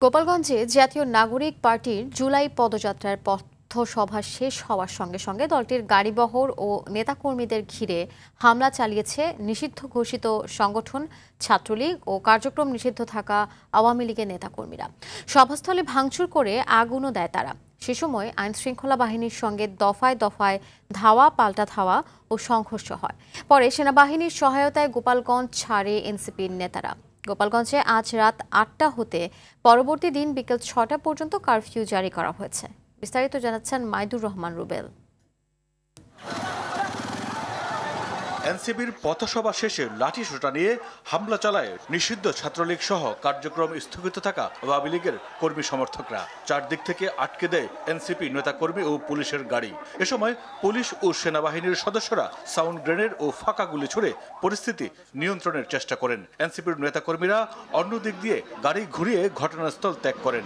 গোপালগঞ্জে জাতীয় নাগরিক পার্টির জুলাই পদযাত্রার পথসভা শেষ হওয়ার সঙ্গে সঙ্গে দলটির গাড়িবহর ও নেতাকর্মীদের ঘিরে হামলা চালিয়েছে নিষিদ্ধ ঘোষিত সংগঠন ছাত্রলীগ ও কার্যক্রম নিষিদ্ধ থাকা আওয়ামী লীগের নেতাকর্মীরা। সভাস্থলে ভাঙচুর করে আগুনও দেয় তারা। সে সময় আইনশৃঙ্খলা বাহিনীর সঙ্গে দফায় দফায় ধাওয়া পাল্টা ধাওয়া ও সংঘর্ষ হয়। পরে সেনাবাহিনীর সহায়তায় গোপালগঞ্জ ছাড়ে এনসিপির নেতারা। গোপালগঞ্জে আজ রাত ৮টা হতে পরবর্তী দিন বিকেল ৬টা পর্যন্ত কারফিউ জারি করা হয়েছে। বিস্তারিত জানাচ্ছেন মাইদুর রহমান রুবেল। এনসিপির পথসভা শেষে লাঠিসোঁটা নিয়ে হামলা চালায় নিষিদ্ধ ছাত্রলীগ সহ কার্যক্রম স্থগিত থাকা আওয়ামী লীগের কর্মী সমর্থকরা। চারদিক থেকে আটকে দেয় এনসিপি নেতাকর্মী ও পুলিশের গাড়ি। এ সময় পুলিশ ও সেনাবাহিনীর সদস্যরা সাউন্ড গ্রেনেড ও ফাঁকা গুলি ছুড়ে পরিস্থিতি নিয়ন্ত্রণের চেষ্টা করেন। এনসিপির নেতাকর্মীরা অন্য দিক দিয়ে গাড়ি ঘুরিয়ে ঘটনাস্থল ত্যাগ করেন।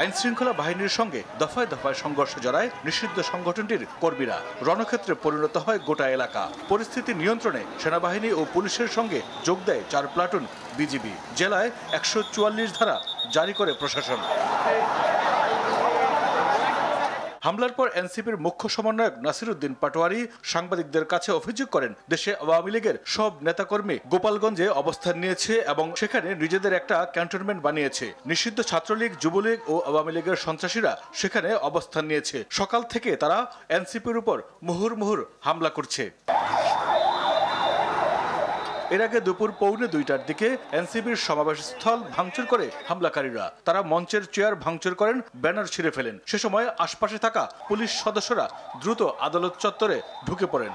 আইনশৃঙ্খলা বাহিনীর সঙ্গে দফায় দফায় সংঘর্ষ জড়ায় নিষিদ্ধ সংগঠনটির কর্মীরা। রণক্ষেত্রে পরিণত হয় গোটা এলাকা। পরিস্থিতি নিয়ন্ত্রণে সেনাবাহিনী ও পুলিশের সঙ্গে যোগ দেয় 4 প্লাটুন বিজিবি। জেলায় 144 ধারা জারি করে প্রশাসন। হামলার পর এনসিপির মুখ্য সমন্বয়ক নাসিরউদ্দিন পাটোয়ারি সাংবাদিকদের কাছে অভিযোগ করেন, দেশে আওয়ামী লীগের সব নেতাকর্মী গোপালগঞ্জে অবস্থান নিয়েছে এবং সেখানে নিজেদের একটা ক্যান্টনমেন্ট বানিয়েছে। নিষিদ্ধ ছাত্রলীগ, যুবলীগ ও আওয়ামী লীগের সন্ত্রাসীরা সেখানে অবস্থান নিয়েছে। সকাল থেকে তারা এনসিপির উপর মুহুর্মুহুর হামলা করছে। এর আগে দুপুর 1:45টার দিকে এনসিপির সমাবেশস্থল ভাঙচুর করে হামলাকারীরা। তারা মঞ্চের চেয়ার ভাঙচুর করেন, ব্যানার ছিঁড়ে ফেলেন। সে সময় আশপাশে থাকা পুলিশ সদস্যরা দ্রুত আদালত চত্বরে ঢুকে পড়েন।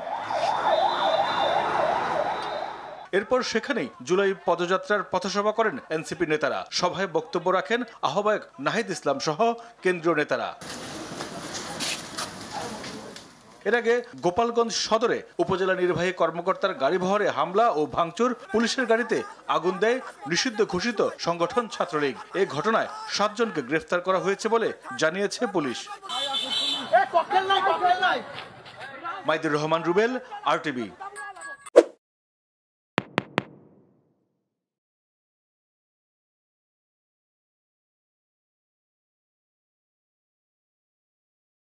এরপর সেখানেই জুলাই পদযাত্রার পথসভা করেন এনসিপি নেতারা। সভায় বক্তব্য রাখেন আহ্বায়ক নাহিদ ইসলাম সহ কেন্দ্রীয় নেতারা। এর আগে গোপালগঞ্জ সদরে উপজেলা নির্বাহী কর্মকর্তার গাড়িবহরে হামলা ও ভাঙচুর, পুলিশের গাড়িতে আগুন দেয় নিষিদ্ধ ঘোষিত সংগঠন ছাত্রলীগ। এই ঘটনায় 7 জনকে গ্রেফতার করা হয়েছে বলে জানিয়েছে পুলিশ। মাইদুর রহমান রুবেল, RTV।